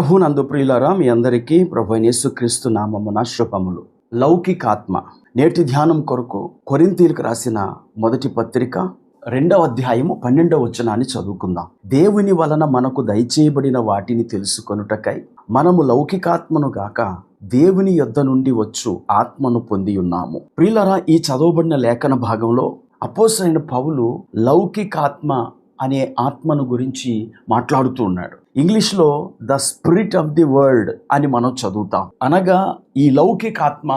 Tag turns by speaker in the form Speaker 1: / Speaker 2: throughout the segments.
Speaker 1: ప్రభునందు ప్రియులారా, మీ అందరికీ ప్రభు అయిన యేసుక్రీస్తు నామమున శుభములు. లౌకికాత్మ నేటి ధ్యానం కొరకు కొరింథీయులకు రాసిన మొదటి పత్రిక 2వ అధ్యాయము 12వ వచనాన్ని చదువుకుందాం. దేవుని వలన మనకు దయచేయబడిన వాటిని తెలుసుకొనుటకై మనము లౌకికాత్మను గాక దేవుని యొద్ద నుండి వచ్చు ఆత్మను పొంది ఉన్నాము. ప్రియులారా, ఈ చదవబడిన లేఖన భాగంలో అపోస్తలుడైన పౌలు లౌకికాత్మ అనే ఆత్మను గురించి మాట్లాడుతూ ఉన్నాడు. ఇంగ్లీష్లో the spirit of the world అని మనం చదువుతాం. అనగా ఈ లౌకికాత్మ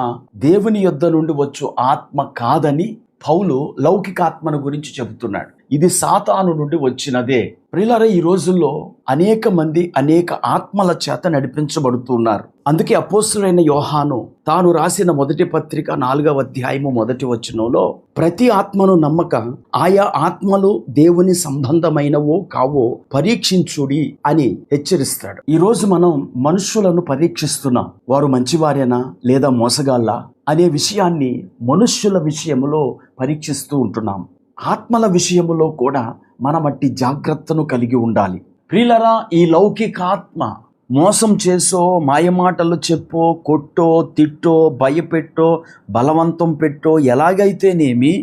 Speaker 1: దేవుని యొద్ద నుండి వచ్చు ఆత్మ కాదని పౌలు లౌకికాత్మను గురించి చెబుతున్నాడు. ఇది సాతాను నుండి వచ్చినదే. ప్రియులారా, ఈ రోజుల్లో అనేక మంది అనేక ఆత్మల చేత నడిపించబడుతున్నారు. అందుకే అపోస్తలుడైన యోహాను తాను రాసిన మొదటి పత్రిక 4వ అధ్యాయము 1వ వచనంలో ప్రతి ఆత్మను నమ్మక ఆయా ఆత్మలు దేవుని సంబంధమైనవో కావో పరీక్షించుడి అని హెచ్చరిస్తాడు. ఈ రోజు మనం మనుష్యులను పరీక్షిస్తున్నాం. వారు మంచివారేనా లేదా మోసగాళ్ళ అనే విషయాన్ని మనుష్యుల విషయంలో పరీక్షిస్తూ ఉంటున్నాం. ఆత్మల విషయంలో కూడా మనం అట్టి జాగ్రత్తను కలిగి ఉండాలి. ప్రియులారా, ఈ లౌకికాత్మ మోసం చేసో, మాయమాటలు చెప్పో, కొట్టో, తిట్టో, భయపెట్టో, బలవంతం పెట్టో, ఎలాగైతేనేమి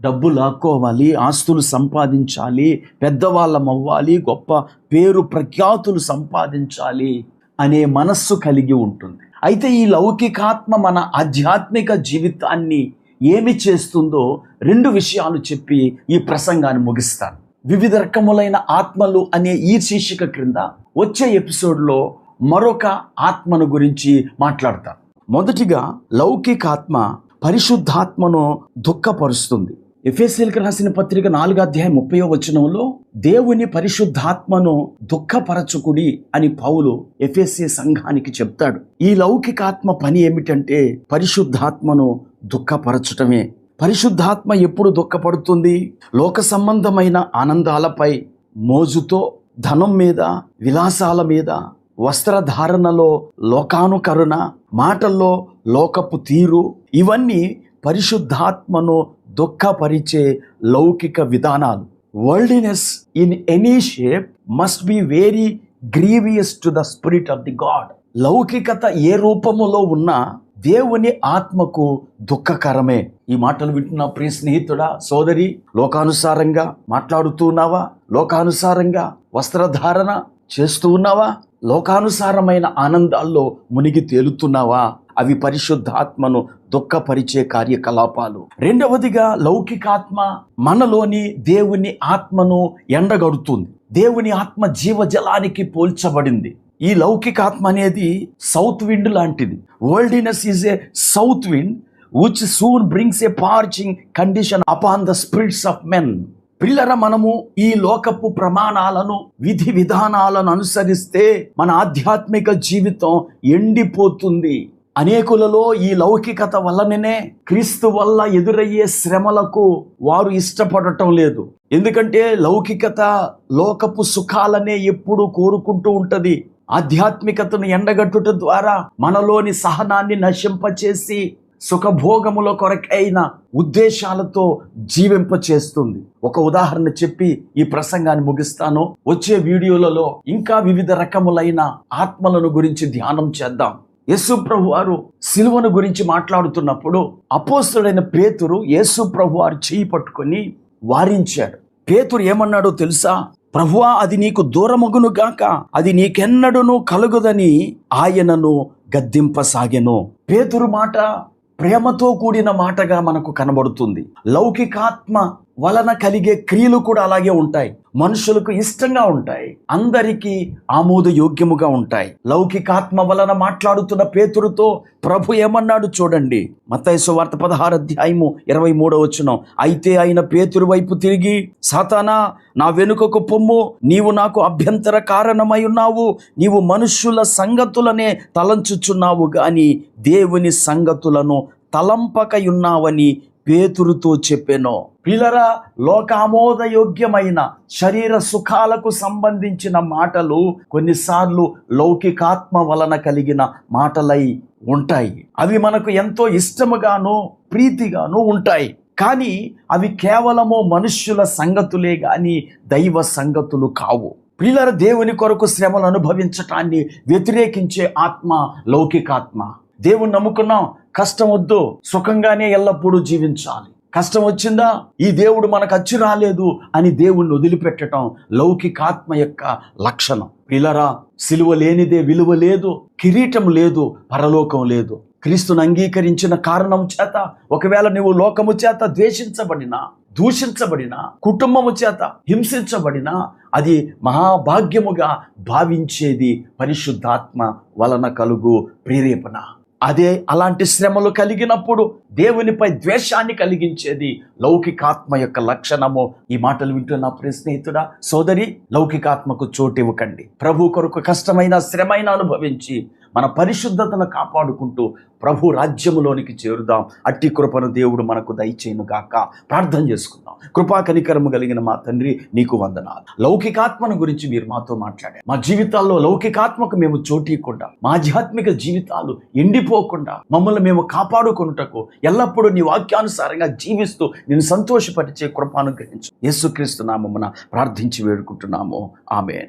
Speaker 1: డబ్బు లాక్కోవాలి, ఆస్తులు సంపాదించాలి, పెద్దవాళ్ళం అవ్వాలి, గొప్ప పేరు ప్రఖ్యాతులు సంపాదించాలి అనే మనస్సు కలిగి ఉంటుంది. అయితే ఈ లౌకికాత్మ మన ఆధ్యాత్మిక జీవితాన్ని ఏమి చేస్తుందో 2 విషయాలు చెప్పి ఈ ప్రసంగాన్ని ముగిస్తాను. వివిధ రకములైన ఆత్మలు అనే ఈ శీర్షిక క్రింద వచ్చే ఎపిసోడ్లో మరొక ఆత్మను గురించి మాట్లాడతాను. మొదటిగా లౌకికాత్మ పరిశుద్ధాత్మను దుఃఖపరుస్తుంది. ఎఫెసీయులకు రాసిన పత్రిక 4వ అధ్యాయం 30వ వచనంలో దేవుని పరిశుద్ధాత్మను దుఃఖపరచుకుడి అని పౌలు ఎఫెసీ సంఘానికి చెప్తాడు. ఈ లౌకికాత్మ పని ఏమిటంటే పరిశుద్ధాత్మను దుఃఖపరచటమే. పరిశుద్ధాత్మ ఎప్పుడు దుఃఖపడుతుంది? లోక సంబంధమైన ఆనందాలపై, మోజుతో, ధనం మీద, విలాసాల మీద, వస్త్రధారణలో లోకానుకరణ, మాటల్లో లోకపు తీరు, ఇవన్నీ పరిశుద్ధాత్మను దుఃఖపరిచే లౌకిక విధానాలు. Worldliness in any shape must be very grievous to the spirit of the God. లౌకికత ఏ రూపములో ఉన్నా దేవుని ఆత్మకు దుఃఖకరమే. ఈ మాటలు వింటున్న ప్రియ స్నేహితుడా, సోదరి, లోకానుసారంగా మాట్లాడుతూ ఉన్నావా? లోకానుసారంగా వస్త్రధారణ చేస్తూ ఉన్నావా? లోకానుసారమైన ఆనందాల్లో మునిగి తేలుతున్నావా? అవి పరిశుద్ధాత్మను దుఃఖపరిచే కార్యకలాపాలు. 2వదిగా లౌకికాత్మ మనలోని దేవుని ఆత్మను ఎండగడుతుంది. దేవుని ఆత్మ జీవజలానికి పోల్చబడింది. ఈ లౌకికాత్మ అనేది సౌత్ విండ్ లాంటిది. Worldliness is a south wind which soon brings a parching condition upon the spirits of men. ప్రియులారా, మనము ఈ లోకపు ప్రమాణాలను, విధి విధానాలను అనుసరిస్తే మన ఆధ్యాత్మిక జీవితం ఎండిపోతుంది. అనేకులలో ఈ లౌకికత వల్లనే క్రీస్తు వల్ల ఎదురయ్యే శ్రమలకు వారు ఇష్టపడటం లేదు. ఎందుకంటే లౌకికత లోకపు సుఖాలనే ఎప్పుడు కోరుకుంటూ ఉంటది. ఆధ్యాత్మికతను ఎండగట్టుట ద్వారా మనలోని సహనాన్ని నశింపచేసి సుఖభోగముల కొరకైన ఉద్దేశాలతో జీవింపచేస్తుంది. ఒక ఉదాహరణ చెప్పి ఈ ప్రసంగాన్ని ముగిస్తాను. వచ్చే వీడియోలలో ఇంకా వివిధ రకములైన ఆత్మలను గురించి ధ్యానం చేద్దాం. యేసు ప్రభు వారు సిలువను గురించి మాట్లాడుతున్నప్పుడు అపోస్తలుడైన పేతురు యేసు ప్రభు వారు చేయి పట్టుకొని వారించాడు. పేతురు ఏమన్నాడో తెలుసా? ప్రభువా, అది నీకు దూరమగును గాక, అది నీకెన్నడూను కలుగుదని ఆయనను గద్దింపసాగెను. పేతురు మాట ప్రేమతో కూడిన మాటగా మనకు కనబడుతుంది. లౌకికాత్మ వలన కలిగే క్రియలు కూడా అలాగే ఉంటాయి. మనుషులకు ఇష్టంగా ఉంటాయి, అందరికీ ఆమోదయోగ్యముగా ఉంటాయి. లౌకికాత్మ వలన మాట్లాడుతున్న పేతురుతో ప్రభు ఏమన్నాడు చూడండి. మత్తయి సువార్త 16వ అధ్యాయము 23వ వచనం. అయితే ఆయన పేతురు వైపు తిరిగి, సాతానా, నా వెనుకకు పొమ్ము, నీవు నాకు అభ్యంతర కారణమై ఉన్నావు. నీవు మనుష్యుల సంగతులనే తలంచుచున్నావు గాని దేవుని సంగతులను తలంపకయున్నావని పేతురుతో చెప్పెను. ప్రియులారా, లోకామోదయోగ్యమైన శరీర సుఖాలకు సంబంధించిన మాటలు కొన్నిసార్లు లౌకికాత్మ వలన కలిగిన మాటలై ఉంటాయి. అవి మనకు ఎంతో ఇష్టముగాను ప్రీతిగాను ఉంటాయి. కానీ అవి కేవలము మనుష్యుల సంగతులే గాని దైవ సంగతులు కావు. ప్రియులారా, దేవుని కొరకు శ్రమలు అనుభవించటాన్ని వ్యతిరేకించే ఆత్మ లౌకికాత్మ. దేవుని నమ్ముకున్నాం, కష్టం వద్దు, సుఖంగానే ఎల్లప్పుడూ జీవించాలి. కష్టం వచ్చిందా, ఈ దేవుడు మనకు అచ్చి రాలేదు అని దేవుణ్ణి వదిలిపెట్టడం లౌకికాత్మ యొక్క లక్షణం. ప్రియులారా, సిలువ లేనిదే విలువ లేదు, కిరీటం లేదు, పరలోకం లేదు. క్రీస్తును అంగీకరించిన కారణం చేత ఒకవేళ నువ్వు లోకము చేత ద్వేషించబడినా, దూషించబడినా, కుటుంబము చేత హింసించబడినా అది మహాభాగ్యముగా భావించేది పరిశుద్ధాత్మ వలన కలుగు ప్రేరేపణ. అదే అలాంటి శ్రమలు కలిగినప్పుడు దేవునిపై ద్వేషాన్ని కలిగించేది లౌకికాత్మ యొక్క లక్షణము. ఈ మాటలు వింటున్న ప్రియ స్నేహితుడా, సోదరి, లౌకికాత్మకు చోటు ఇవ్వకండి. ప్రభు కొరకు కష్టమైన శ్రమైన అనుభవించి మన పరిశుద్ధతను కాపాడుకుంటూ ప్రభు రాజ్యములోనికి చేరుదాం. అట్టి కృపను దేవుడు మనకు దయచేయును గాక. ప్రార్థన చేసుకుందాం. కృపా కనికరము కలిగిన మా తండ్రి, నీకు వందనాలు. లౌకికాత్మను గురించి మీరు మాతో మాట్లాడారు. మా జీవితాల్లో లౌకికాత్మకు మేము చోటీయకుండా, మా ఆధ్యాత్మిక జీవితాలు ఎండిపోకుండా మమ్మల్ని మేము కాపాడుకొనుటకు ఎల్లప్పుడూ నీ వాక్యానుసారంగా జీవిస్తూ నేను సంతోషపరిచే కృపను గ్రహించు. యేసుక్రీస్తు నామమున ప్రార్థించి వేడుకుంటున్నాము. ఆమేన్.